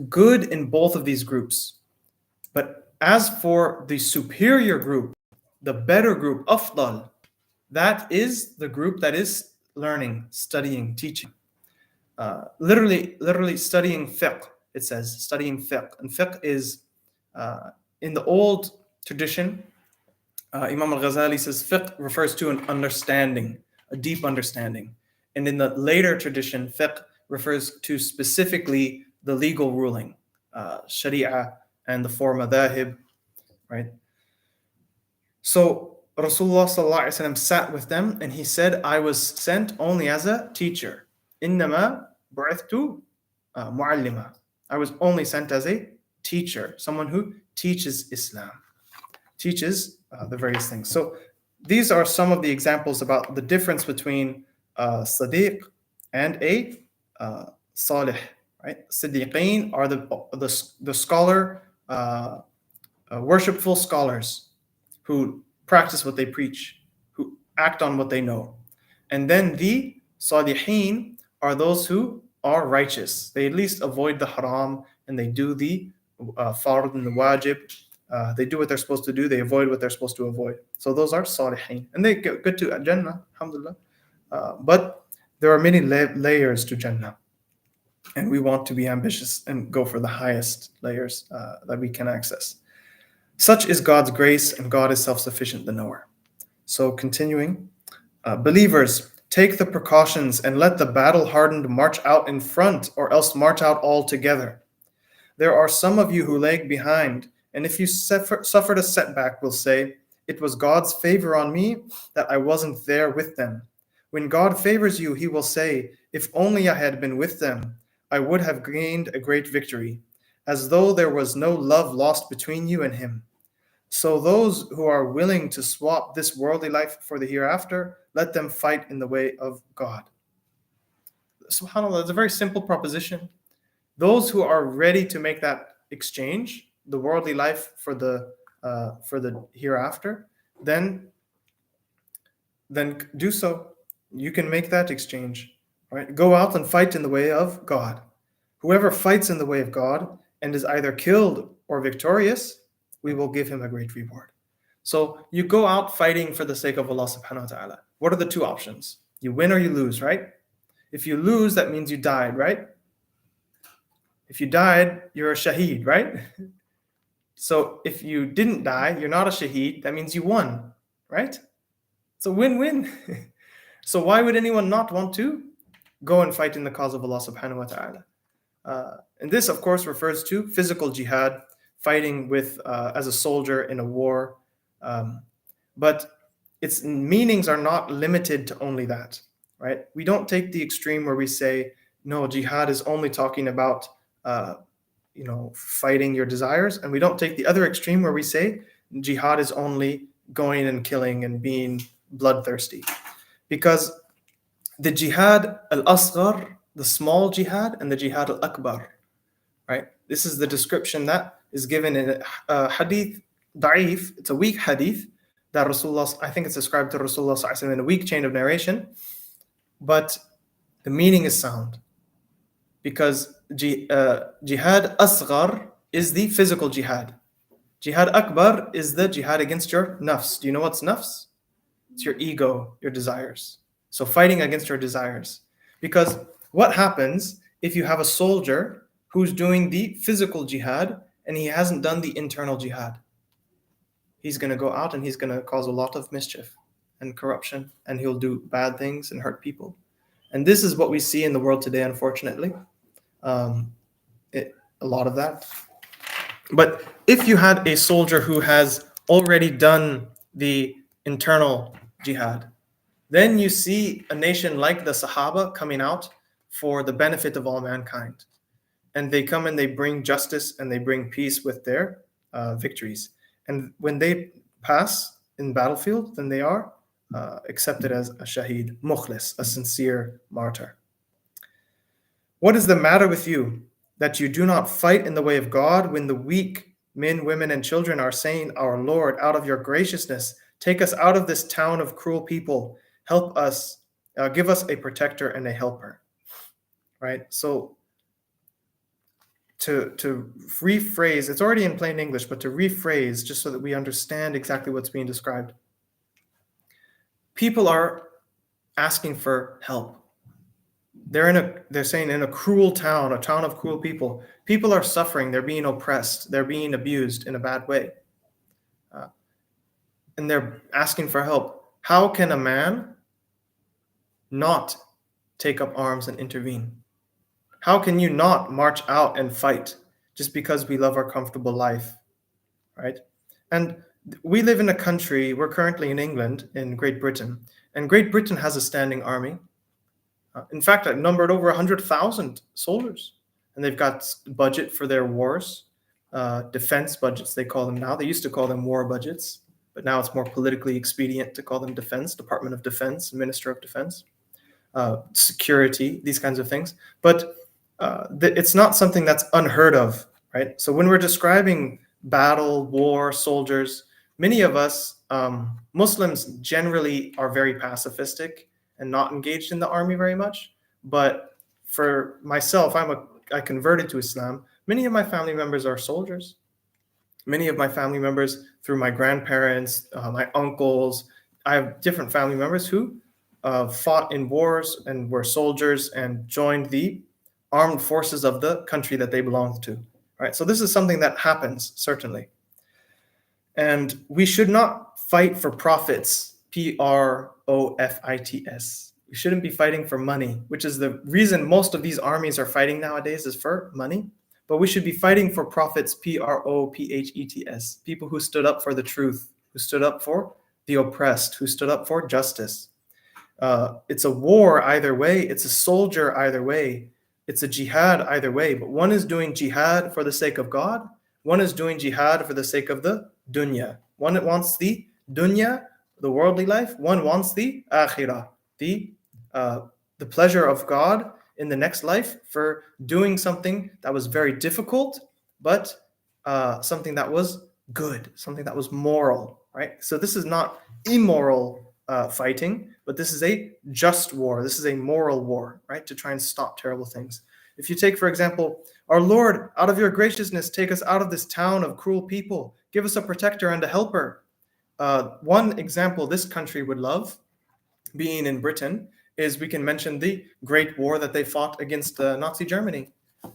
good in both of these groups. But as for the superior group, the better group, afdal, that is the group that is learning, studying, teaching. Literally studying fiqh. It says studying fiqh, and fiqh is in the old tradition. Imam al-Ghazali says fiqh refers to an understanding, a deep understanding, and in the later tradition, fiqh refers to specifically the legal ruling, sharia, and the four madhahib, right? So Rasulullah sallallahu alaihi wasallam sat with them, and he said, "I was sent only as a teacher. Innama bu'ithtu mu'allima. I was only sent as a teacher, someone who teaches Islam, teaches the various things." So these are some of the examples about the difference between Sadiq and a Salih. Right? Siddiqeen are the scholar, worshipful scholars who practice what they preach, who act on what they know. And then the Salihin are those who are righteous. They at least avoid the haram, and they do the fard and the wajib. They do what they're supposed to do. They avoid what they're supposed to avoid. So those are Salihin. And they get to Jannah, alhamdulillah. But there are many layers to Jannah. And we want to be ambitious and go for the highest layers that we can access. Such is God's grace, and God is self-sufficient, the knower. So continuing, believers, take the precautions and let the battle-hardened march out in front, or else march out all together. There are some of you who lag behind, and if you suffered a setback, will say, "It was God's favor on me that I wasn't there with them." When God favors you, he will say, "If only I had been with them, I would have gained a great victory," as though there was no love lost between you and him. So those who are willing to swap this worldly life for the hereafter, let them fight in the way of God. SubhanAllah, it's a very simple proposition. Those who are ready to make that exchange, the worldly life for the hereafter, then do so. You can make that exchange. Right? Go out and fight in the way of God. Whoever fights in the way of God and is either killed or victorious, we will give him a great reward. So you go out fighting for the sake of Allah subhanahu wa ta'ala. What are the two options? You win or you lose, right? If you lose, that means you died, right? If you died, you're a shaheed, right? So if you didn't die, you're not a shaheed, that means you won, right? It's a win-win. So why would anyone not want to go and fight in the cause of Allah subhanahu wa ta'ala? And this, of course, refers to physical jihad, fighting with as a soldier in a war. But its meanings are not limited to only that, right? We don't take the extreme where we say, no, jihad is only talking about, fighting your desires. And we don't take the other extreme where we say jihad is only going and killing and being bloodthirsty. Because the jihad al-asghar, the small jihad, and the jihad al-akbar, right? This is the description that is given in a hadith da'if. It's a weak hadith that Rasulullah, I think it's ascribed to Rasulullah sallallahu alaihi wasallam in a weak chain of narration, but the meaning is sound. Because jihad asghar is the physical jihad. Jihad akbar is the jihad against your nafs. Do you know what's nafs? It's your ego, your desires. So fighting against your desires. Because what happens if you have a soldier who's doing the physical jihad and he hasn't done the internal jihad? He's going to go out and he's going to cause a lot of mischief and corruption, and he'll do bad things and hurt people. And this is what we see in the world today, unfortunately. A lot of that. But if you had a soldier who has already done the internal jihad, then you see a nation like the Sahaba coming out for the benefit of all mankind. And they come and they bring justice and they bring peace with their victories. And when they pass in battlefield, then they are accepted as a shaheed, mukhlis, a sincere martyr. What is the matter with you that you do not fight in the way of God when the weak men, women, and children are saying, "Our Lord, out of your graciousness, take us out of this town of cruel people. Help us, give us a protector and a helper." Right? So to rephrase, it's already in plain English, but to rephrase just so that we understand exactly what's being described. People are asking for help. They're saying in a cruel town, a town of cruel people. People are suffering, they're being oppressed, they're being abused in a bad way. And they're asking for help. How can a man not take up arms and intervene? How can you not march out and fight just because we love our comfortable life, right? And we live in a country, we're currently in England, in Great Britain, and Great Britain has a standing army. In fact, it numbered over 100,000 soldiers, and they've got budget for their wars, defense budgets, they call them now. They used to call them war budgets, but now it's more politically expedient to call them defense, Department of Defense, Minister of Defense, security, these kinds of things. But it's not something that's unheard of, right? So when we're describing battle, war, soldiers, many of us, Muslims generally are very pacifistic and not engaged in the army very much. But for myself, I converted to Islam. Many of my family members are soldiers. Many of my family members, through my grandparents, my uncles, I have different family members who fought in wars and were soldiers and joined the armed forces of the country that they belonged to. Right? So this is something that happens, certainly. And we should not fight for profits, profits. We shouldn't be fighting for money, which is the reason most of these armies are fighting nowadays, is for money. But we should be fighting for prophets, prophets, people who stood up for the truth, who stood up for the oppressed, who stood up for justice. It's a war either way. It's a soldier either way. It's a jihad either way. But one is doing jihad for the sake of God. One is doing jihad for the sake of the dunya. One wants the dunya, the worldly life. One wants the akhirah, the pleasure of God in the next life for doing something that was very difficult, but something that was good, something that was moral, right? So this is not immoral fighting, but this is a just war. This is a moral war, right? To try and stop terrible things. If you take, for example, our Lord, out of your graciousness, take us out of this town of cruel people. Give us a protector and a helper. One example this country would love, being in Britain, is we can mention the Great War that they fought against Nazi Germany.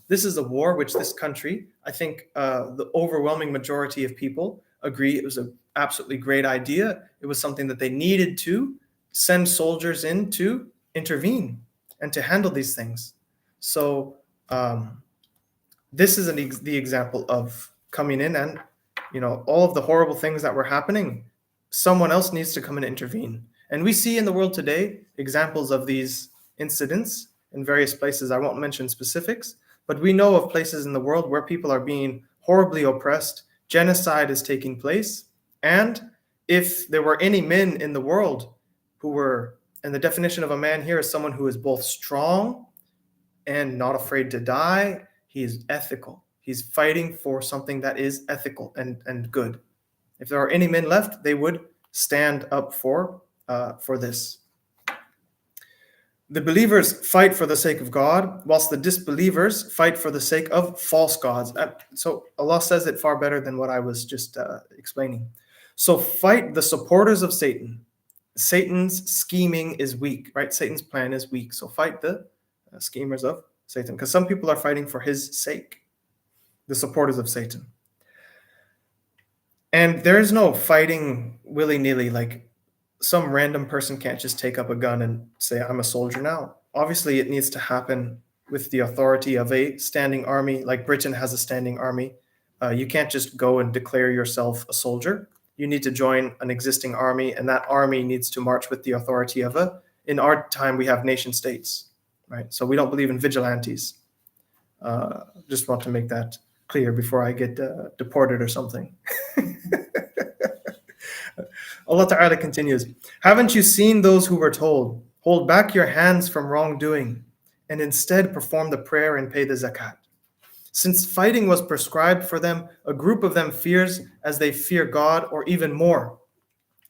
This is a war which this country, I think the overwhelming majority of people agree it was an absolutely great idea. It was something that they needed to send soldiers in to intervene and to handle these things. So this is the example of coming in and, all of the horrible things that were happening, someone else needs to come and intervene. And we see in the world today examples of these incidents in various places. I won't mention specifics, but we know of places in the world where people are being horribly oppressed, genocide is taking place. And if there were any men in the world who were, and the definition of a man here is someone who is both strong and not afraid to die, he is ethical. He's fighting for something that is ethical and good. If there are any men left, they would stand up for this. The believers fight for the sake of God, whilst the disbelievers fight for the sake of false gods. So Allah says it far better than what I was just explaining. So fight the supporters of Satan. Satan's scheming is weak, right? Satan's plan is weak. So fight the schemers of Satan, because some people are fighting for his sake, the supporters of Satan. And there is no fighting willy-nilly, like some random person can't just take up a gun and say, I'm a soldier now. Obviously, it needs to happen with the authority of a standing army, like Britain has a standing army. You can't just go and declare yourself a soldier. You need to join an existing army, and that army needs to march with the authority of in our time, we have nation states, right? So we don't believe in vigilantes. Just want to make that clear before I get deported or something. Allah Ta'ala continues, haven't you seen those who were told, hold back your hands from wrongdoing and instead perform the prayer and pay the zakat? Since fighting was prescribed for them, a group of them fears as they fear God or even more.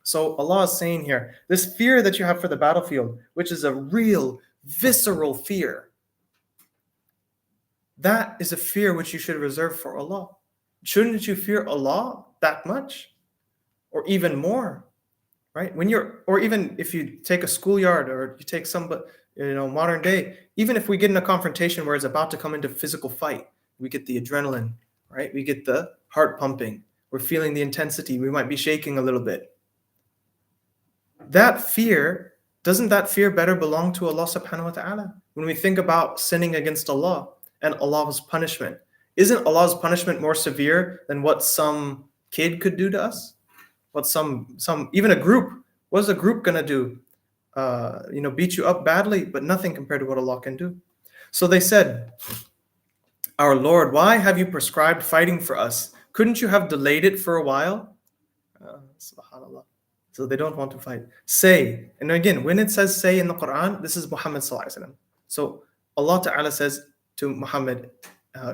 So Allah is saying here, this fear that you have for the battlefield, which is a real visceral fear, That is a fear which you should reserve for Allah. Shouldn't you fear Allah that much? Or even more, right? Or even if you take a schoolyard or you take some, modern day, even if we get in a confrontation where it's about to come into physical fight, we get the adrenaline, right? We get the heart pumping. We're feeling the intensity. We might be shaking a little bit. Doesn't that fear better belong to Allah subhanahu wa ta'ala? When we think about sinning against Allah and Allah's punishment, isn't Allah's punishment more severe than what some kid could do to us? What even a group, what is a group gonna do? Beat you up badly, but nothing compared to what Allah can do. So they said, our Lord, why have you prescribed fighting for us? Couldn't you have delayed it for a while? Subhanallah. So they don't want to fight. Say, and again, when it says say in the Quran, this is Muhammad sallallahu alaihi wasallam. So Allah Ta'ala says to Muhammad,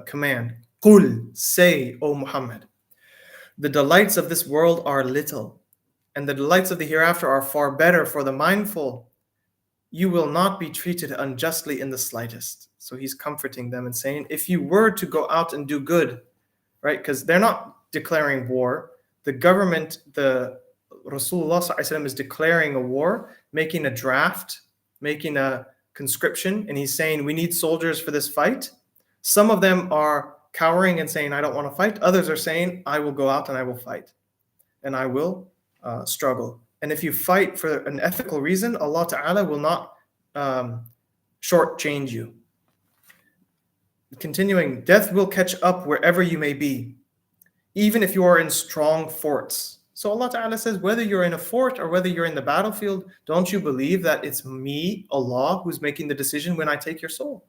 command, Qul, say, O Muhammad, the delights of this world are little, and the delights of the hereafter are far better for the mindful. You will not be treated unjustly in the slightest. So he's comforting them and saying, if you were to go out and do good, right? Because they're not declaring war. The government, the Rasulullah sallallahu alaihi wasallam is declaring a war, making a draft, making a conscription, and he's saying, we need soldiers for this fight. Some of them are cowering and saying, I don't want to fight. Others are saying, I will go out and I will fight, and I will struggle. And if you fight for an ethical reason, Allah Ta'ala will not shortchange you. Continuing, death will catch up wherever you may be, even if you are in strong forts. So Allah Ta'ala says, whether you're in a fort or whether you're in the battlefield, don't you believe that it's me, Allah, who's making the decision when I take your soul?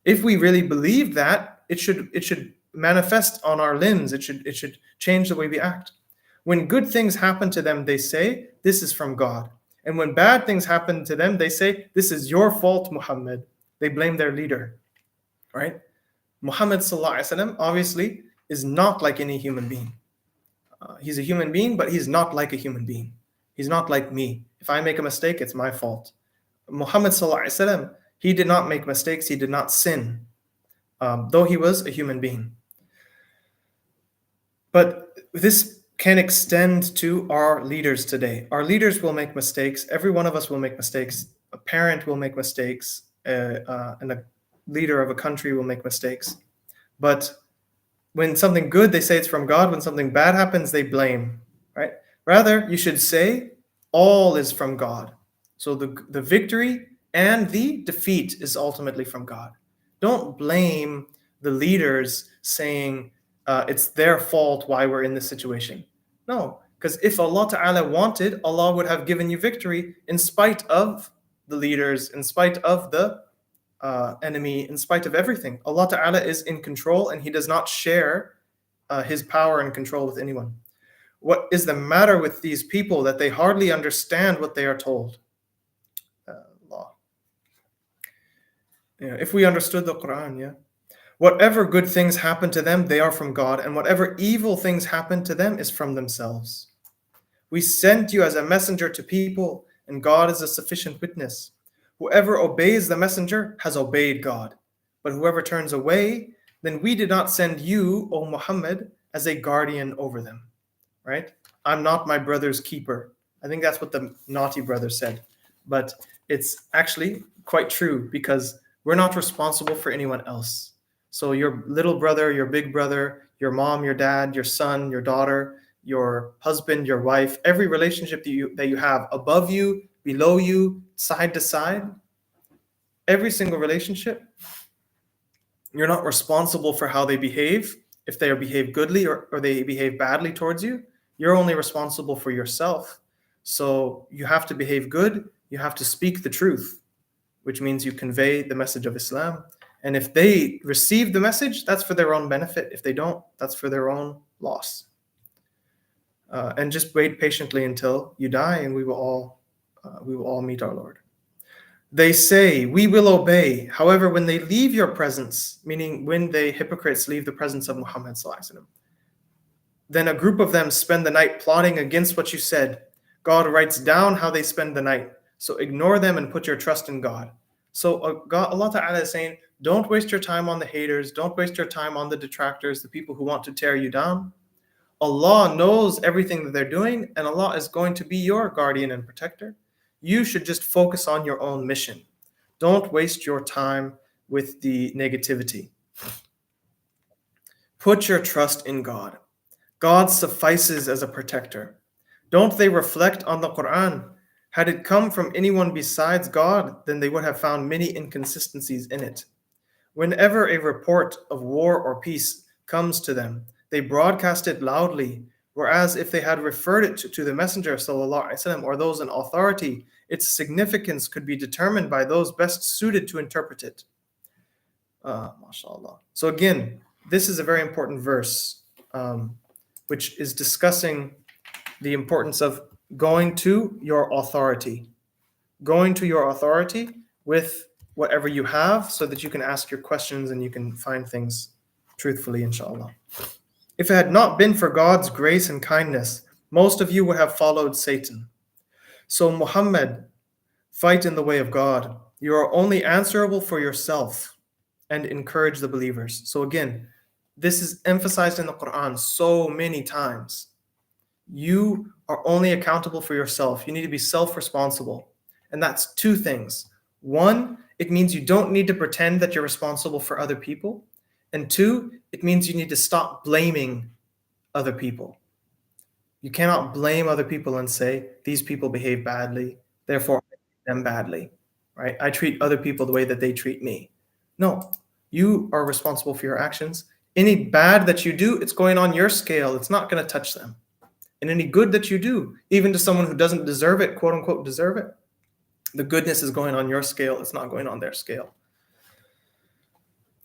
If we really believe that, it should manifest on our limbs. It should change the way we act. When good things happen to them, they say, this is from God. And when bad things happen to them, they say, this is your fault, Muhammad. They blame their leader, right? Muhammad sallallahu alaihi wasallam obviously is not like any human being. He's a human being, but he's not like a human being. He's not like me. If I make a mistake, it's my fault. Muhammad sallallahu alaihi wasallam, he did not make mistakes. He did not sin, though he was a human being. But this can extend to our leaders today. Our leaders will make mistakes. Every one of us will make mistakes. A parent will make mistakes, and a leader of a country will make mistakes. But when something good, they say it's from God. When something bad happens, they blame, right? Rather, you should say all is from God. So the victory and the defeat is ultimately from God. Don't blame the leaders saying it's their fault why we're in this situation. No, because if Allah Ta'ala wanted, Allah would have given you victory in spite of the leaders, in spite of the enemy, in spite of everything. Allah Ta'ala is in control and He does not share His power and control with anyone. What is the matter with these people that they hardly understand what they are told? Allah. If we understood the Quran, whatever good things happen to them, they are from God, and whatever evil things happen to them is from themselves. We sent you as a messenger to people, and God is a sufficient witness. Whoever obeys the messenger has obeyed God, but whoever turns away, then we did not send you, O Muhammad, as a guardian over them. Right? I'm not my brother's keeper. I think that's what the naughty brother said, but it's actually quite true because we're not responsible for anyone else. So your little brother, your big brother, your mom, your dad, your son, your daughter, your husband, your wife, every relationship that you have above you, below you, side to side, every single relationship, you're not responsible for how they behave. If they behave goodly or they behave badly towards you, you're only responsible for yourself. So you have to behave good. You have to speak the truth, which means you convey the message of Islam. And if they receive the message, that's for their own benefit. If they don't, that's for their own loss. And just wait patiently until you die, and we will all meet our Lord. They say, we will obey. However, when they leave your presence, meaning when the hypocrites leave the presence of Muhammad sallallahu alaihi wasallam, then a group of them spend the night plotting against what you said. God writes down how they spend the night. So ignore them and put your trust in God. So Allah Ta'ala is saying, don't waste your time on the haters, don't waste your time on the detractors, the people who want to tear you down. Allah knows everything that they're doing, and Allah is going to be your guardian and protector. You should just focus on your own mission. Don't waste your time with the negativity. Put your trust in God. God suffices as a protector. Don't they reflect on the Quran? Had it come from anyone besides God, then they would have found many inconsistencies in it. Whenever a report of war or peace comes to them, they broadcast it loudly, whereas if they had referred it to the Messenger ﷺ or those in authority, its significance could be determined by those best suited to interpret it. MashaAllah. So again, this is a very important verse, which is discussing the importance of going to your authority. Going to your authority with whatever you have so that you can ask your questions and you can find things truthfully, inshallah. If it had not been for God's grace and kindness, most of you would have followed Satan. So Muhammad, fight in the way of God. You are only answerable for yourself, and encourage the believers. So again, this is emphasized in the Quran so many times. You are only accountable for yourself. You need to be self-responsible. And that's two things. One, it means you don't need to pretend that you're responsible for other people. And two, it means you need to stop blaming other people. You cannot blame other people and say, these people behave badly, therefore I treat them badly, right? I treat other people the way that they treat me. No, you are responsible for your actions. Any bad that you do, it's going on your scale. It's not going to touch them. And any good that you do, even to someone who doesn't deserve it, quote unquote, deserve it, the goodness is going on your scale. It's not going on their scale.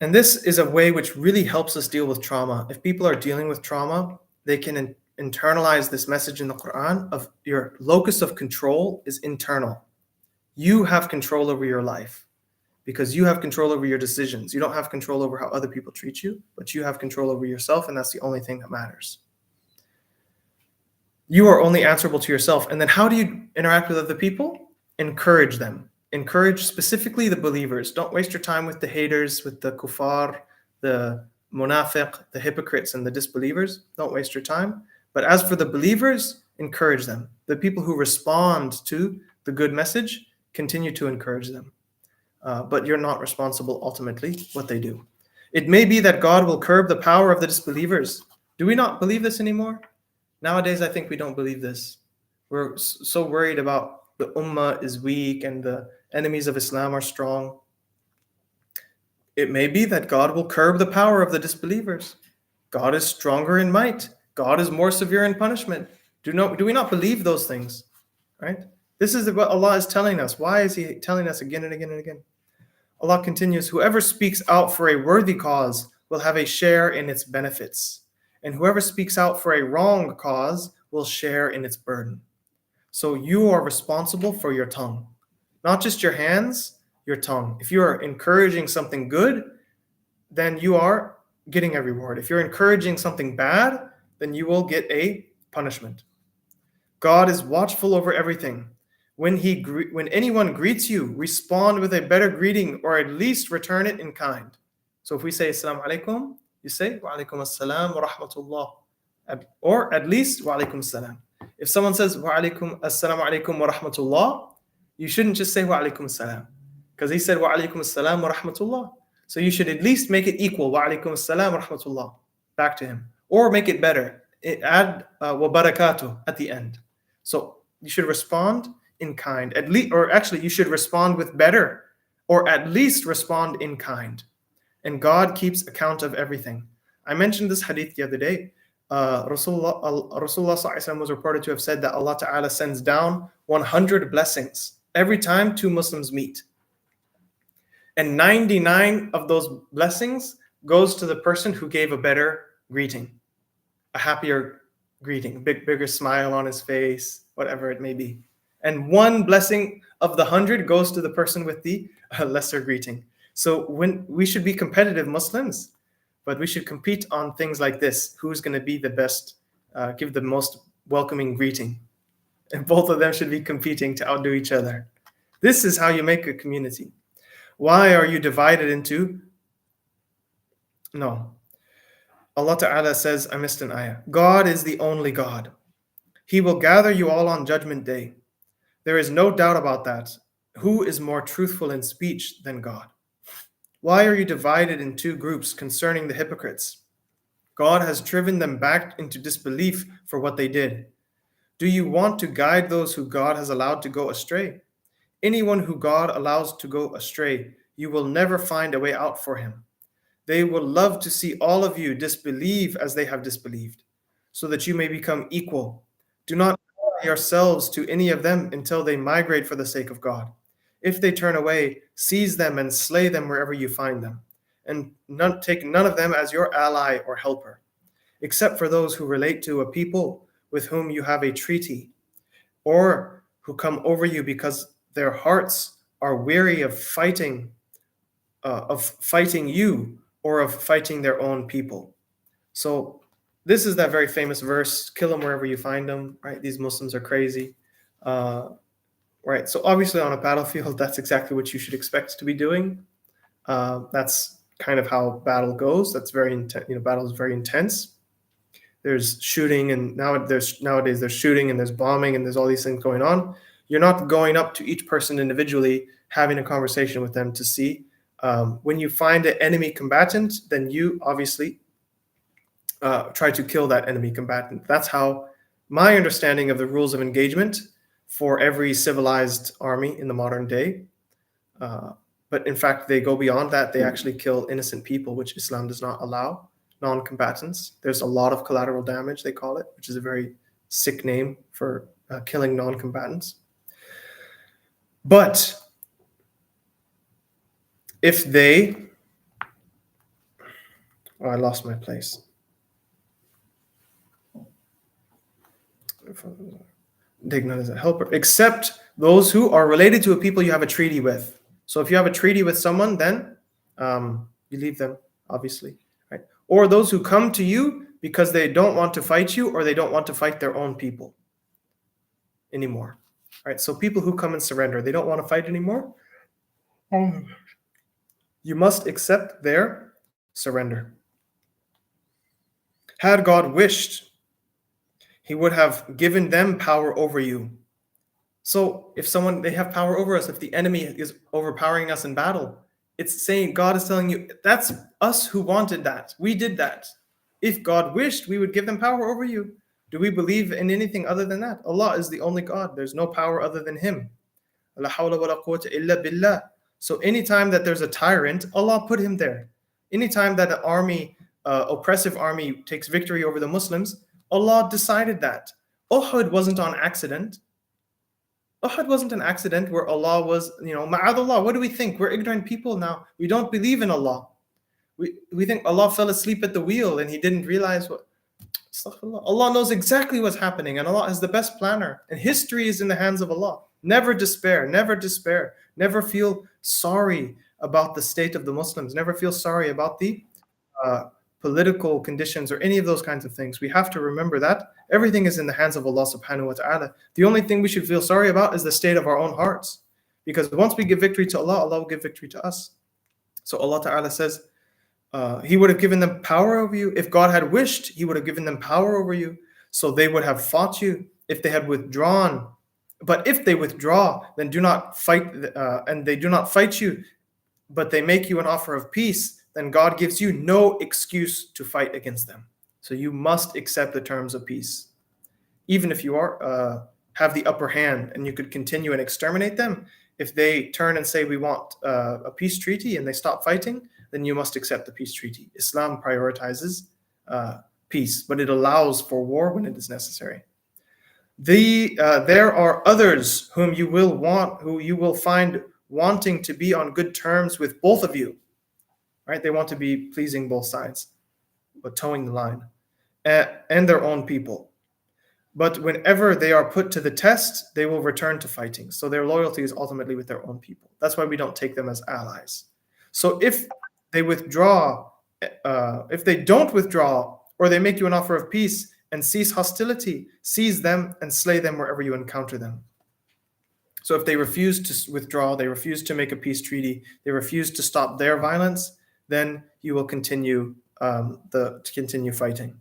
And this is a way which really helps us deal with trauma. If people are dealing with trauma, they can internalize this message in the Quran of your locus of control is internal. You have control over your life because you have control over your decisions. You don't have control over how other people treat you, but you have control over yourself, and that's the only thing that matters. You are only answerable to yourself. And then how do you interact with other people? Encourage them. Encourage specifically the believers. Don't waste your time with the haters, with the kuffar, the munafiq, the hypocrites, and the disbelievers. Don't waste your time. But as for the believers, encourage them. The people who respond to the good message, continue to encourage them. But you're not responsible ultimately what they do. It may be that God will curb the power of the disbelievers. Do we not believe this anymore? Nowadays, I think we don't believe this. We're so worried about the ummah is weak and the enemies of Islam are strong. It may be that God will curb the power of the disbelievers. God is stronger in might. God is more severe in punishment. Do we not believe those things? Right? This is what Allah is telling us. Why is He telling us again and again and again? Allah continues, whoever speaks out for a worthy cause will have a share in its benefits. And whoever speaks out for a wrong cause will share in its burden. So you are responsible for your tongue. Not just your hands, your tongue. If you are encouraging something good, then you are getting a reward. If you're encouraging something bad, then you will get a punishment. God is watchful over everything. When anyone greets you, respond with a better greeting or at least return it in kind. So if we say Assalamu alaikum, you say Wa alaikum assalam wa rahmatullah. Or at least Wa alaikum assalam. If someone says Wa alaikum assalamu alaikum wa rahmatullah, you shouldn't just say Wa alaikum assalam. Because he said Wa alaikum assalam wa rahmatullah. So you should at least make it equal. Wa alaikum assalam wa rahmatullah. Back to him. Or make it better. Add wa barakatuh at the end. So you should respond in kind, at least, or actually you should respond with better, or at least respond in kind. And God keeps account of everything. I mentioned this hadith the other day. Rasulullah was reported to have said that Allah Ta'ala sends down 100 blessings every time two Muslims meet. And 99 of those blessings goes to the person who gave a better greeting, a happier greeting, a bigger smile on his face, whatever it may be. And one blessing of the 100 goes to the person with the lesser greeting. So when we should be competitive Muslims, but we should compete on things like this. Who's going to be the best, give the most welcoming greeting? And both of them should be competing to outdo each other. This is how you make a community. Why are you divided into? No. Allah Ta'ala says, I missed an ayah. God is the only God. He will gather you all on Judgment Day. There is no doubt about that. Who is more truthful in speech than God? Why are you divided in two groups concerning the hypocrites? God has driven them back into disbelief for what they did. Do you want to guide those who God has allowed to go astray? Anyone who God allows to go astray, you will never find a way out for him. They will love to see all of you disbelieve as they have disbelieved, so that you may become equal. Do not ally yourselves to any of them until they migrate for the sake of God. If they turn away, seize them and slay them wherever you find them, and take none of them as your ally or helper, except for those who relate to a people with whom you have a treaty, or who come over you because their hearts are weary of fighting you, or of fighting their own people. So this is that very famous verse, kill them wherever you find them, right? These Muslims are crazy. Right. So obviously on a battlefield, that's exactly what you should expect to be doing. That's kind of how battle goes. That's very intense. Battle is very intense. There's shooting, and nowadays there's shooting and there's bombing and there's all these things going on. You're not going up to each person individually, having a conversation with them to see. When you find an enemy combatant, then you obviously try to kill that enemy combatant. That's how my understanding of the rules of engagement for every civilized army in the modern day. But in fact, they go beyond that. They actually kill innocent people, which Islam does not allow, non-combatants. There's a lot of collateral damage, they call it, which is a very sick name for killing non-combatants. But if they... Oh, I lost my place. Take none as a helper, except those who are related to a people you have a treaty with. So if you have a treaty with someone, then you leave them, obviously, right? Or those who come to you because they don't want to fight you, or they don't want to fight their own people anymore, right? So people who come and surrender, they don't want to fight anymore. You must accept their surrender. Had God wished, He would have given them power over you. So if they have power over us, if the enemy is overpowering us in battle, it's saying, God is telling you, that's us who wanted that. We did that. If God wished, we would give them power over you. Do we believe in anything other than that? Allah is the only God. There's no power other than Him. La hawla wa la quwwata illa billah. So anytime that there's a tyrant, Allah put him there. Anytime that an army, oppressive army, takes victory over the Muslims, Allah decided that. Uhud wasn't on accident. Uhud wasn't an accident where Allah was, ma'adallah. What do we think? We're ignorant people now. We don't believe in Allah. We think Allah fell asleep at the wheel and He didn't realize what. Astaghfirullah. Allah knows exactly what's happening, and Allah is the best planner. And history is in the hands of Allah. Never despair. Never despair. Never feel sorry about the state of the Muslims. Never feel sorry about the political conditions or any of those kinds of things. We have to remember that everything is in the hands of Allah subhanahu wa ta'ala. The only thing we should feel sorry about is the state of our own hearts. Because once we give victory to Allah, Allah will give victory to us. So Allah ta'ala says, He would have given them power over you. If God had wished, He would have given them power over you. So they would have fought you if they had withdrawn. But if they withdraw, then do not fight, and they do not fight you, but they make you an offer of peace, then God gives you no excuse to fight against them. So you must accept the terms of peace. Even if you have the upper hand and you could continue and exterminate them, if they turn and say we want a peace treaty and they stop fighting, then you must accept the peace treaty. Islam prioritizes peace, but it allows for war when it is necessary. There are others who you will find wanting to be on good terms with both of you. Right? They want to be pleasing both sides, but towing the line, and their own people. But whenever they are put to the test, they will return to fighting. So their loyalty is ultimately with their own people. That's why we don't take them as allies. So if they withdraw, if they don't withdraw, or they make you an offer of peace and cease hostility, seize them and slay them wherever you encounter them. So if they refuse to withdraw, they refuse to make a peace treaty, they refuse to stop their violence, then you will continue fighting.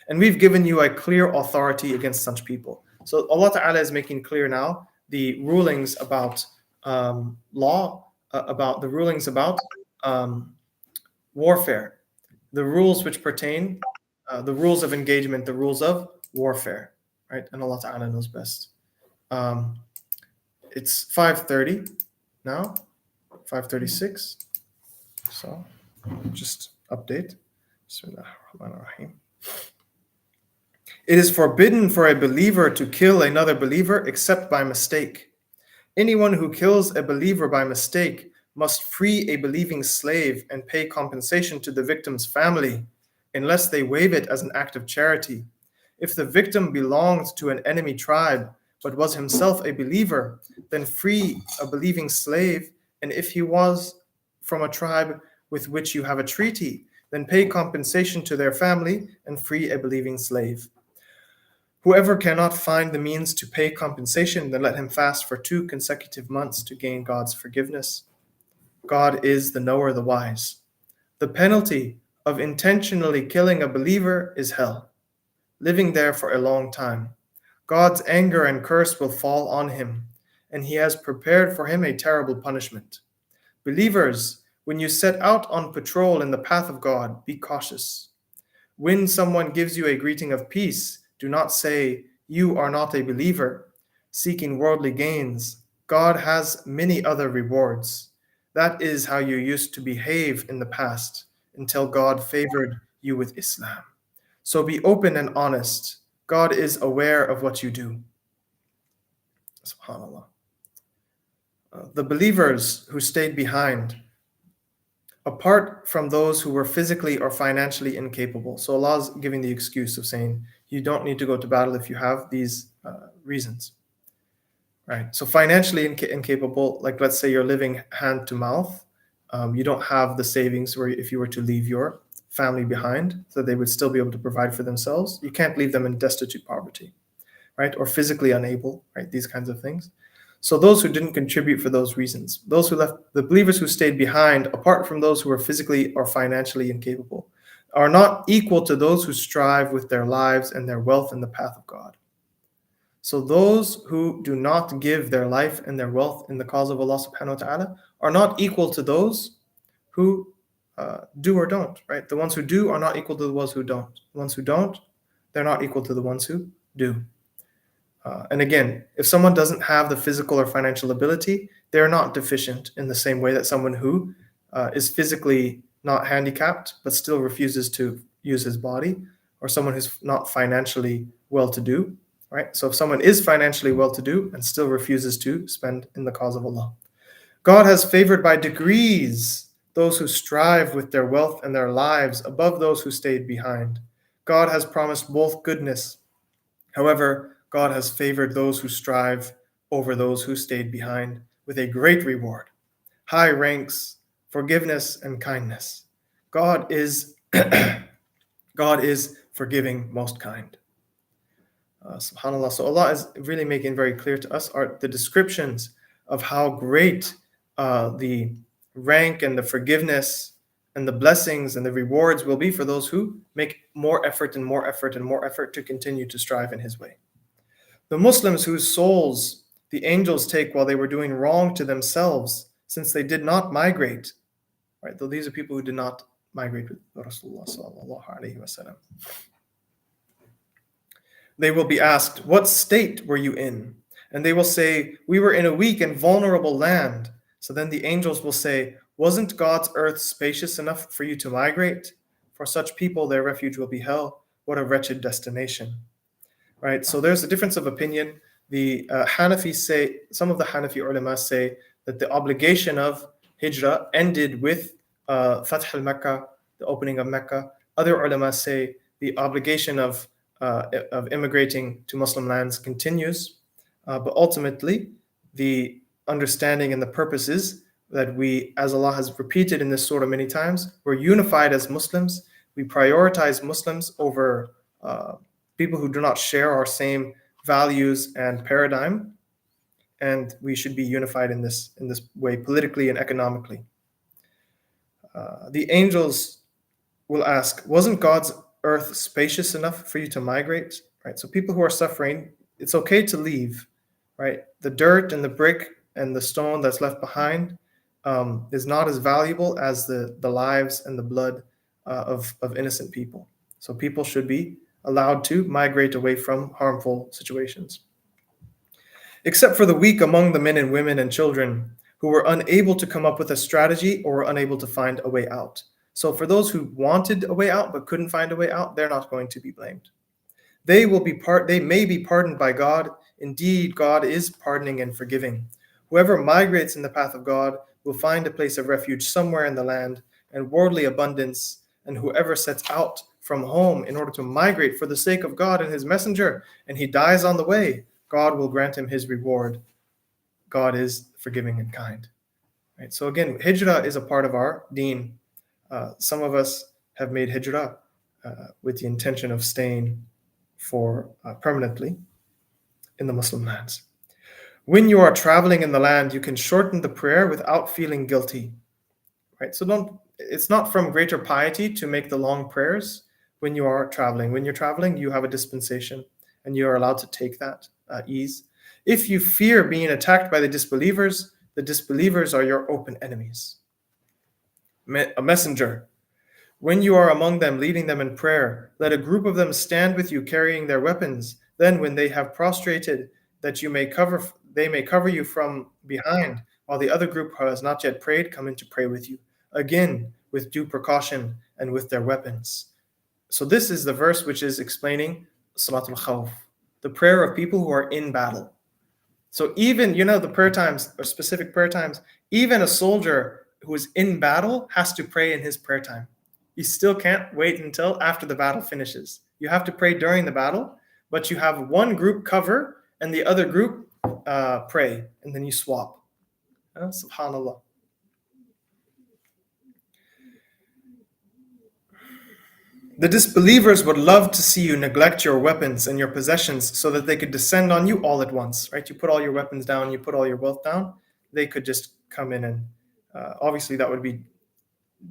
And we've given you a clear authority against such people. So Allah Ta'ala is making clear now the rulings about law, about the rulings about warfare, the rules which pertain, the rules of engagement, the rules of warfare, right? And Allah Ta'ala knows best. It's 5:30 now, 5:36. So just update. Bismillahir-Rahmanir-Rahim. It is forbidden for a believer to kill another believer except by mistake. Anyone who kills a believer by mistake must free a believing slave and pay compensation to the victim's family, unless they waive it as an act of charity. If the victim belonged to an enemy tribe but was himself a believer, then free a believing slave, and if he was from a tribe with which you have a treaty, then pay compensation to their family and free a believing slave. Whoever cannot find the means to pay compensation, then let him fast for 2 consecutive months to gain God's forgiveness. God is the knower, the wise. The penalty of intentionally killing a believer is hell, living there for a long time. God's anger and curse will fall on him, and he has prepared for him a terrible punishment. Believers, when you set out on patrol in the path of God, be cautious. When someone gives you a greeting of peace, do not say, "You are not a believer," seeking worldly gains. God has many other rewards. That is how you used to behave in the past, until God favored you with Islam. So be open and honest. God is aware of what you do. SubhanAllah. The believers who stayed behind, apart from those who were physically or financially incapable. So Allah's giving the excuse of saying, you don't need to go to battle if you have these reasons. Right? So financially incapable, like let's say you're living hand to mouth, you don't have the savings where if you were to leave your family behind, so they would still be able to provide for themselves. You can't leave them in destitute poverty, right? Or physically unable, right? These kinds of things. So those who didn't contribute for those reasons, those who left, the believers who stayed behind, apart from those who were physically or financially incapable, are not equal to those who strive with their lives and their wealth in the path of God. So those who do not give their life and their wealth in the cause of Allah subhanahu wa ta'ala are not equal to those who do or don't, right? The ones who do are not equal to the ones who don't. The ones who don't, they're not equal to the ones who do. And again, if someone doesn't have the physical or financial ability, they're not deficient in the same way that someone who is physically not handicapped but still refuses to use his body, or someone who's not financially well-to-do, right? So if someone is financially well-to-do and still refuses to spend in the cause of Allah, God has favored by degrees those who strive with their wealth and their lives above those who stayed behind. God has promised both goodness. However, God has favored those who strive over those who stayed behind with a great reward, high ranks, forgiveness, and kindness. God is God is forgiving, most kind. SubhanAllah. So Allah is really making very clear to us are the descriptions of how great the rank and the forgiveness and the blessings and the rewards will be for those who make more effort and more effort and more effort to continue to strive in His way. The Muslims whose souls the angels take while they were doing wrong to themselves, since they did not migrate, right? Though these are people who did not migrate with Rasulullah sallallahu alaihi wasallam. They will be asked, "What state were you in?" And they will say, "We were in a weak and vulnerable land." So then the angels will say, "Wasn't God's earth spacious enough for you to migrate? For such people, their refuge will be hell. What a wretched destination." Right? So there's a difference of opinion. The Hanafis say, some of the Hanafi ulama say that the obligation of Hijrah ended with Fath al-Makkah, the opening of Mecca. Other ulama say the obligation of immigrating to Muslim lands continues. But ultimately, the understanding and the purpose is that we, as Allah has repeated in this surah many times, we're unified as Muslims. We prioritize Muslims over people who do not share our same values and paradigm. and we should be unified in this way, politically and economically. The angels will ask, wasn't God's earth spacious enough for you to migrate? Right. So people who are suffering, it's okay to leave. Right. The dirt and the brick and the stone that's left behind is not as valuable as the lives and the blood of innocent people. So people should be allowed to migrate away from harmful situations. Except for the weak among the men and women and children who were unable to come up with a strategy or were unable to find a way out. So for those who wanted a way out but couldn't find a way out, they're not going to be blamed. They may be pardoned by God. Indeed, God is pardoning and forgiving. Whoever migrates in the path of God will find a place of refuge somewhere in the land and worldly abundance, and whoever sets out from home in order to migrate for the sake of God and his messenger, and he dies on the way, God will grant him his reward. God is forgiving and kind. Right? So again, hijrah is a part of our deen. Some of us have made hijrah with the intention of staying for permanently in the Muslim lands. When you are traveling in the land, you can shorten the prayer without feeling guilty. Right? So it's not from greater piety to make the long prayers when you are traveling. When you're traveling, you have a dispensation and you are allowed to take that ease. If you fear being attacked by the disbelievers are your open enemies. A messenger, when you are among them, leading them in prayer, let a group of them stand with you carrying their weapons. Then when they have prostrated, that they may cover you from behind, while the other group who has not yet prayed come in to pray with you, again with due precaution and with their weapons. So this is the verse which is explaining Salatul Khawf, the prayer of people who are in battle. So even, the prayer times, or specific prayer times, even a soldier who is in battle has to pray in his prayer time. You still can't wait until after the battle finishes. You have to pray during the battle, but you have one group cover and the other group pray, and then you swap. Subhanallah. The disbelievers would love to see you neglect your weapons and your possessions so that they could descend on you all at once, right? You put all your weapons down, you put all your wealth down, they could just come in and obviously that would be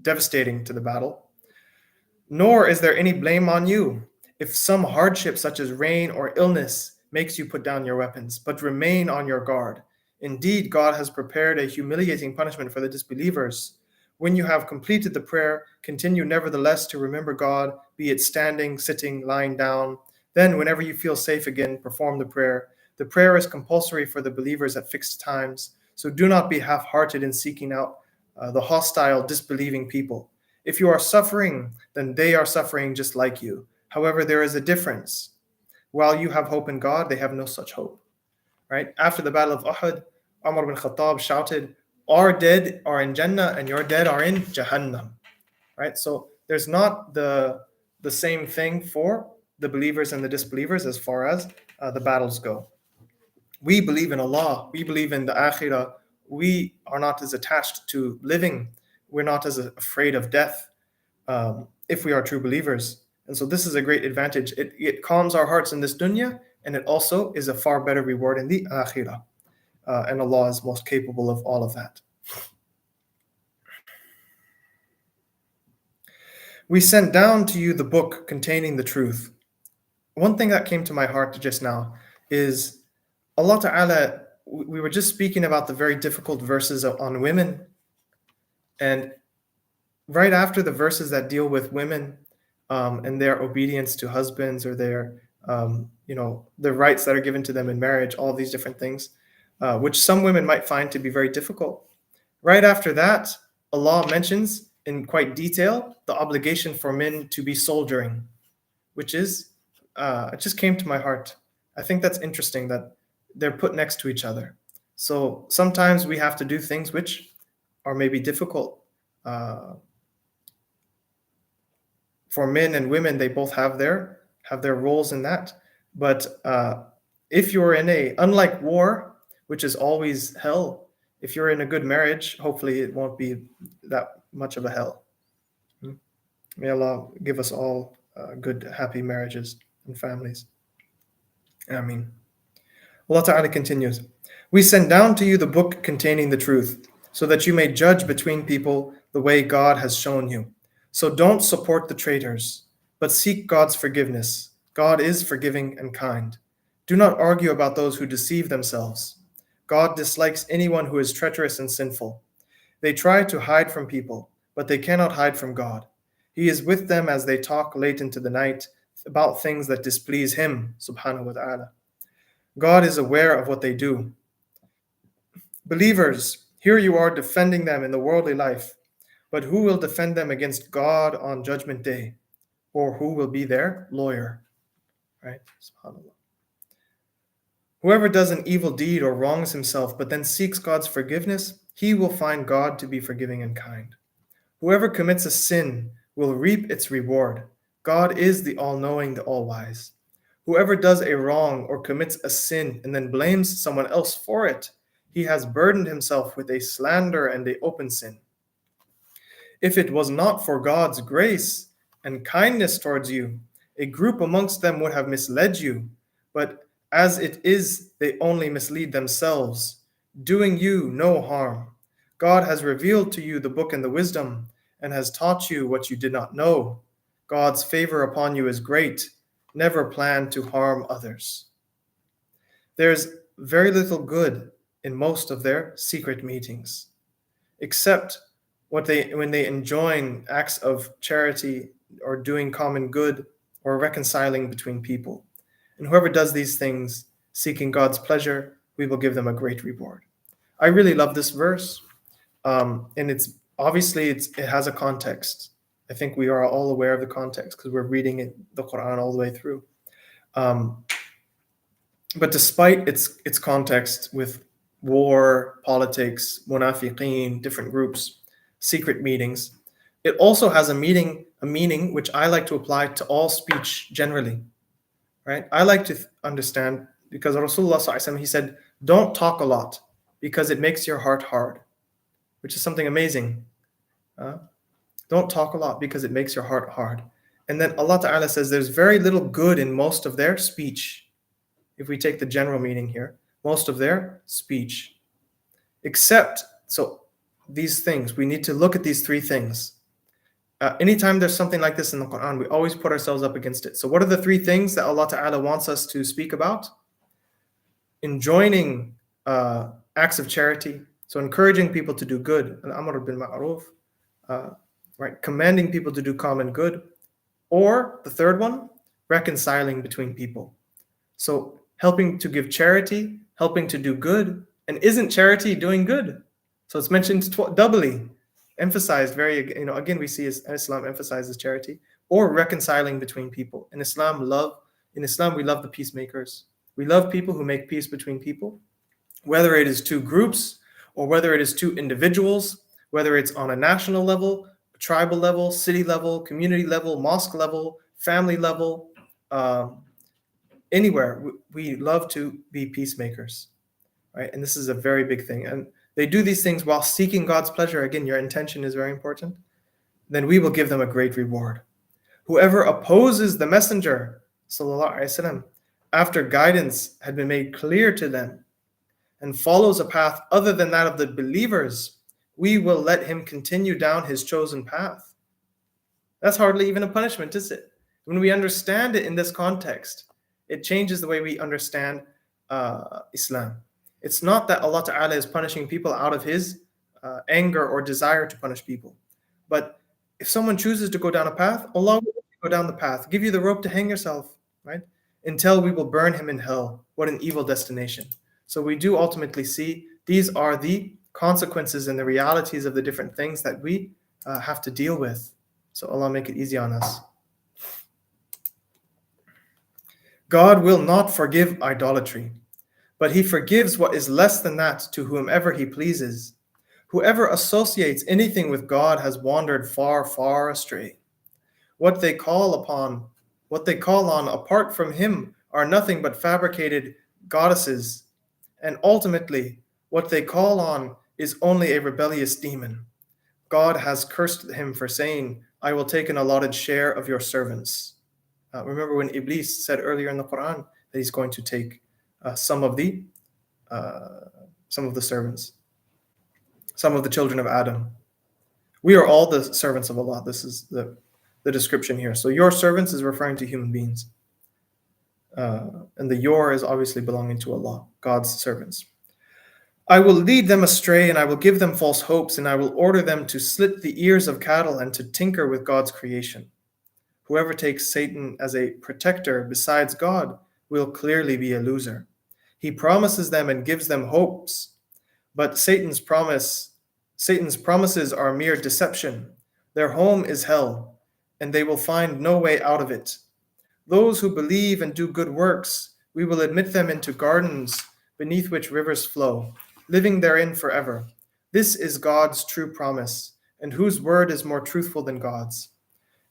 devastating to the battle. Nor is there any blame on you if some hardship such as rain or illness makes you put down your weapons, but remain on your guard. Indeed, God has prepared a humiliating punishment for the disbelievers. When you have completed the prayer, continue nevertheless to remember God, be it standing, sitting, lying down. Then, whenever you feel safe again, perform the prayer. The prayer is compulsory for the believers at fixed times, so do not be half-hearted in seeking out the hostile, disbelieving people. If you are suffering, then they are suffering just like you. However, there is a difference. While you have hope in God, they have no such hope. Right? After the Battle of Uhud, Umar bin Khattab shouted, our dead are in Jannah and your dead are in Jahannam. Right? So there's not the same thing for the believers and the disbelievers as far as the battles go. We believe in Allah. We believe in the Akhirah. We are not as attached to living. We're not as afraid of death if we are true believers. And so this is a great advantage. It calms our hearts in this dunya, and it also is a far better reward in the Akhirah. And Allah is most capable of all of that. We sent down to you the book containing the truth. One thing that came to my heart just now is Allah Ta'ala, we were just speaking about the very difficult verses on women. And right after the verses that deal with women and their obedience to husbands or their, the rights that are given to them in marriage, all these different things, which some women might find to be very difficult. Right after that, Allah mentions in quite detail the obligation for men to be soldiering, which is, it just came to my heart. I think that's interesting that they're put next to each other. So sometimes we have to do things which are maybe difficult. For men and women, they both have their roles in that. But if you're in unlike war, which is always hell, if you're in a good marriage, hopefully it won't be that much of a hell. May Allah give us all good, happy marriages and families. Ameen. Allah Ta'ala continues, "We send down to you the book containing the truth, so that you may judge between people the way God has shown you. So don't support the traitors, but seek God's forgiveness. God is forgiving and kind. Do not argue about those who deceive themselves. God dislikes anyone who is treacherous and sinful. They try to hide from people, but they cannot hide from God. He is with them as they talk late into the night about things that displease Him, subhanahu wa ta'ala. God is aware of what they do. Believers, here you are defending them in the worldly life, but who will defend them against God on Judgment Day? Or who will be their lawyer?" Right? SubhanAllah. Whoever does an evil deed or wrongs himself, but then seeks God's forgiveness, he will find God to be forgiving and kind. Whoever commits a sin will reap its reward. God is the all-knowing, the all-wise. Whoever does a wrong or commits a sin and then blames someone else for it, he has burdened himself with a slander and a open sin. If it was not for God's grace and kindness towards you, a group amongst them would have misled you. But as it is, they only mislead themselves, doing you no harm. God has revealed to you the book and the wisdom, and has taught you what you did not know. God's favor upon you is great. Never plan to harm others. There's very little good in most of their secret meetings, except when they enjoin acts of charity or doing common good or reconciling between people. And whoever does these things, seeking God's pleasure, we will give them a great reward. I really love this verse, and it's obviously it has a context. I think we are all aware of the context because we're reading the Quran all the way through. But despite its context with war, politics, munafiqeen, different groups, secret meetings, it also has a meaning which I like to apply to all speech generally. Right? I like to understand, because Rasulullah sallallahu alaihi wasallam, he said, "Don't talk a lot because it makes your heart hard," which is something amazing. Don't talk a lot because it makes your heart hard. And then Allah Ta'ala says there's very little good in most of their speech. If we take the general meaning here, most of their speech. Except, so these things, we need to look at these three things. Anytime there's something like this in the Quran, we always put ourselves up against it. So what are the three things that Allah Ta'ala wants us to speak about? Enjoining acts of charity, so encouraging people to do good, al-amr bil ma'ruf, right, commanding people to do common good, or the third one, reconciling between people. So helping to give charity, helping to do good, and isn't charity doing good? So it's mentioned doubly, emphasized very, again we see Islam emphasizes charity, or reconciling between people. In Islam we love the peacemakers. We love people who make peace between people, whether it is two groups or whether it is two individuals, whether it's on a national level, tribal level, city level, community level, mosque level, family level, anywhere. We love to be peacemakers, right? And this is a very big thing. And they do these things while seeking God's pleasure. Again, your intention is very important. Then we will give them a great reward. Whoever opposes the messenger, sallallahu alaihi wasallam, after guidance had been made clear to them, and follows a path other than that of the believers, we will let him continue down his chosen path. That's hardly even a punishment, is it? When we understand it in this context, it changes the way we understand Islam. It's not that Allah Ta'ala is punishing people out of His anger or desire to punish people. But if someone chooses to go down a path, Allah will go down the path, give you the rope to hang yourself, right? Until we will burn him in hell. What an evil destination. So we do ultimately see these are the consequences and the realities of the different things that we have to deal with. So Allah make it easy on us. God will not forgive idolatry, but He forgives what is less than that to whomever He pleases. Whoever associates anything with God has wandered far, far astray. What they call on apart from Him are nothing but fabricated goddesses, and ultimately what they call on is only a rebellious demon. God has cursed him for saying, "I will take an allotted share of your servants." Remember when Iblis said earlier in the Quran that he's going to take some of the servants, some of the children of Adam. We are all the servants of Allah. This is the description here. So your servants is referring to human beings. And the your is obviously belonging to Allah, God's servants. I will lead them astray, and I will give them false hopes, and I will order them to slit the ears of cattle and to tinker with God's creation. Whoever takes Satan as a protector besides God will clearly be a loser. He promises them and gives them hopes, but Satan's promises are mere deception. Their home is hell, and they will find no way out of it. Those who believe and do good works, we will admit them into gardens beneath which rivers flow, living therein forever. This is God's true promise, and whose word is more truthful than God's?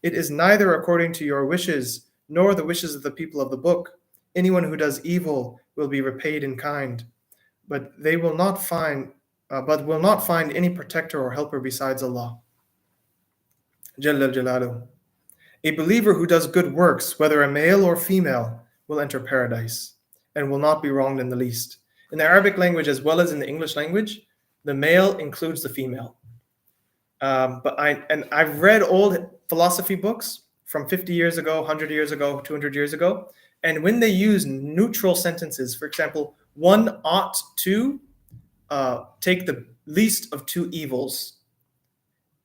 It is neither according to your wishes, nor the wishes of the people of the book. Anyone who does evil will be repaid in kind, but will not find any protector or helper besides Allah. Jalla Jalaluhu. A believer who does good works, whether a male or female, will enter paradise and will not be wronged in the least. In the Arabic language as well as in the English language, the male includes the female. But I've read old philosophy books from 50 years ago, 100 years ago, 200 years ago, and when they use neutral sentences, for example, one ought to take the least of two evils,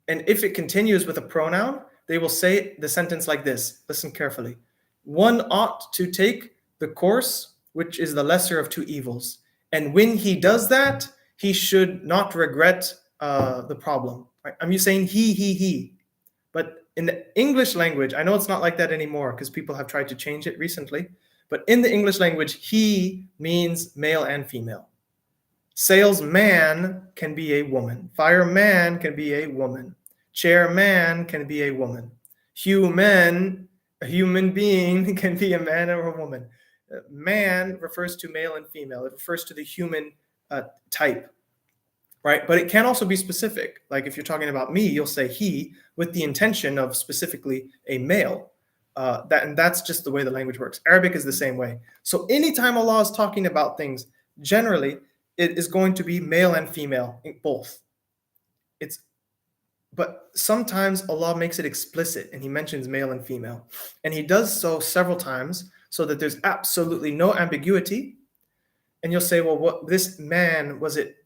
and if it continues with a pronoun, they will say the sentence like this. Listen carefully. One ought to take the course which is the lesser of two evils. And when he does that, he should not regret the problem. Right? I'm saying he. But in the English language, I know it's not like that anymore because people have tried to change it recently. But in the English language, he means male and female. Salesman can be a woman. Fireman can be a woman. Chairman can be a woman. A human being can be a man or a woman. Man refers to male and female. It refers to the human type, right? But it can also be specific. Like if you're talking about me, you'll say he with the intention of specifically a male. And that's just the way the language works. Arabic is the same way. So anytime Allah is talking about things, generally it is going to be male and female, both. But sometimes Allah makes it explicit and he mentions male and female. And he does so several times so that there's absolutely no ambiguity. And you'll say, well, what this man, was it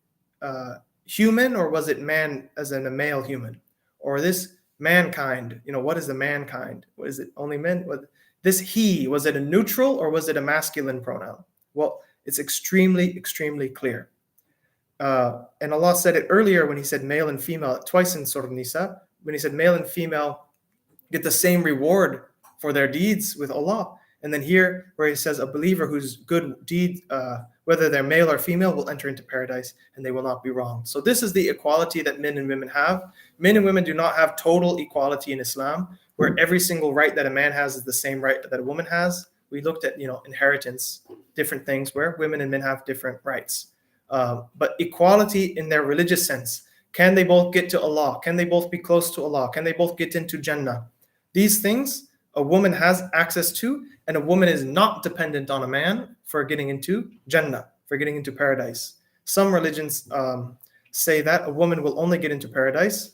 human or was it man as in a male human? Or this mankind, what is the mankind? Is it only men? This he, was it a neutral or was it a masculine pronoun? Well, it's extremely, extremely clear. And Allah said it earlier when he said male and female, twice in Surah Nisa, when he said male and female get the same reward for their deeds with Allah. And then here where he says a believer whose good deed, whether they're male or female, will enter into paradise and they will not be wronged. So this is the equality that men and women have. Men and women do not have total equality in Islam, where every single right that a man has is the same right that a woman has. We looked at, inheritance, different things where women and men have different rights. But equality in their religious sense. Can they both get to Allah? Can they both be close to Allah? Can they both get into Jannah? These things a woman has access to, and a woman is not dependent on a man for getting into Jannah, for getting into paradise. Some religions say that a woman will only get into paradise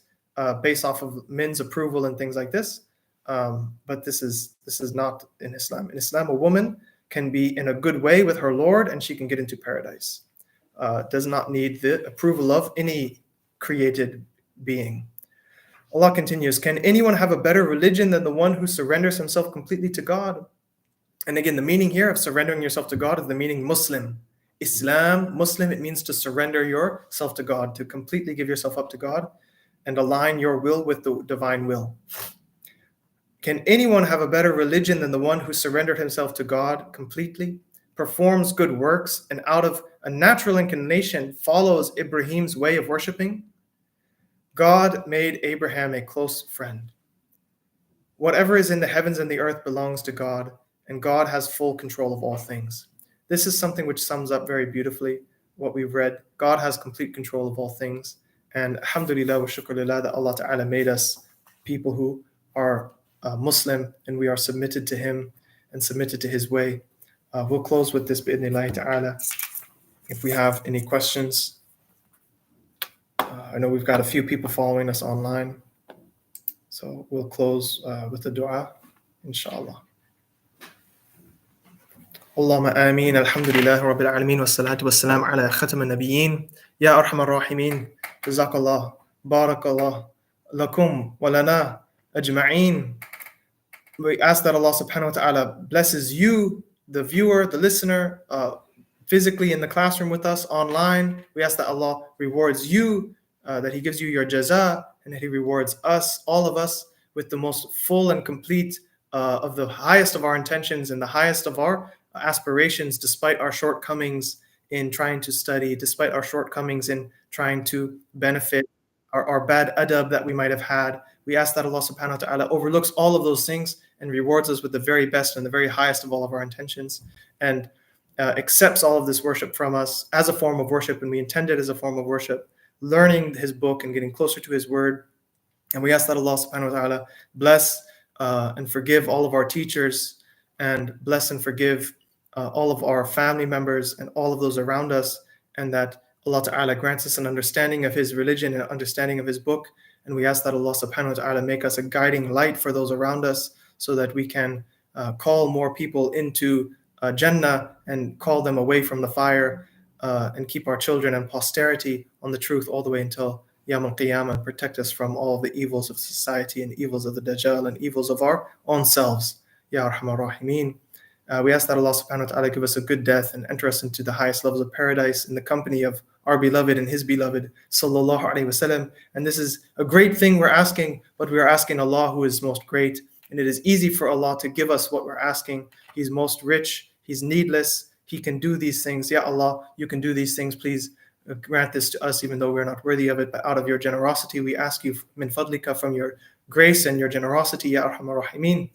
based off of men's approval and things like this. But this is not in Islam. In Islam, a woman can be in a good way with her Lord and she can get into paradise. Does not need the approval of any created being. Allah continues, can anyone have a better religion than the one who surrenders himself completely to God? And again, the meaning here of surrendering yourself to God is the meaning Muslim. Islam, Muslim, it means to surrender yourself to God, to completely give yourself up to God and align your will with the divine will. Can anyone have a better religion than the one who surrendered himself to God completely, performs good works, and out of a natural inclination follows Ibrahim's way of worshiping? God made Abraham a close friend. Whatever is in the heavens and the earth belongs to God, and God has full control of all things. This is something which sums up very beautifully what we've read. God has complete control of all things. And alhamdulillah wa shukrulillah that Allah Ta'ala made us people who are Muslim and we are submitted to Him and submitted to His way. We'll close with this bi'idhnillahi ta'ala. If we have any questions, I know we've got a few people following us online. So we'll close with the dua, inshallah. اللهم آمين الحمد لله رب العالمين والصلاة والسلام على ختم النبيين يا أرحم الراحمين جزاك الله بارك الله لكم ولنا أجمعين. We ask that Allah subhanahu wa ta'ala blesses you, the viewer, the listener, physically in the classroom with us, online. We ask that Allah rewards you, that He gives you your jaza, and that He rewards us, all of us, with the most full and complete of the highest of our intentions and the highest of our aspirations, despite our shortcomings in trying to study, despite our shortcomings in trying to benefit, our bad adab that we might have had. We ask that Allah subhanahu wa ta'ala overlooks all of those things and rewards us with the very best and the very highest of all of our intentions, and accepts all of this worship from us as a form of worship, and we intend it as a form of worship, learning His book and getting closer to His word. And we ask that Allah subhanahu wa ta'ala bless and forgive all of our teachers, and bless and forgive all of our family members and all of those around us, and that Allah ta'ala grants us an understanding of His religion and an understanding of His book. And we ask that Allah subhanahu wa ta'ala make us a guiding light for those around us, so that we can call more people into Jannah and call them away from the fire, and keep our children and posterity on the truth all the way until Yawm al-Qiyamah, and protect us from all the evils of society and evils of the Dajjal and evils of our own selves. Ya Arhamar Rahimeen. We ask that Allah subhanahu wa ta'ala give us a good death and enter us into the highest levels of paradise in the company of our beloved and His beloved sallallahu alaihi wasallam. And this is a great thing we're asking, but we are asking Allah who is most great. And it is easy for Allah to give us what we're asking. He's most rich, He's needless, He can do these things. Ya Allah, you can do these things. Please grant this to us, even though we're not worthy of it. But out of your generosity, we ask you, min fadlika, from your grace and your generosity, Ya Arhamar Rahimeen.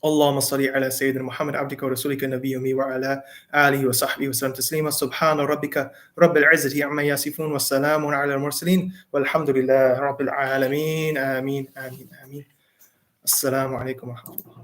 اللهم صل على سيدنا محمد عبدك ورسولك النبي الأمي وعلى آله وصحبه وسلم تسليما. سبحان ربك رب العزة عما يصفون والسلام على المرسلين والحمد لله رب العالمين. آمين آمين آمين. السلام عليكم ورحمة الله.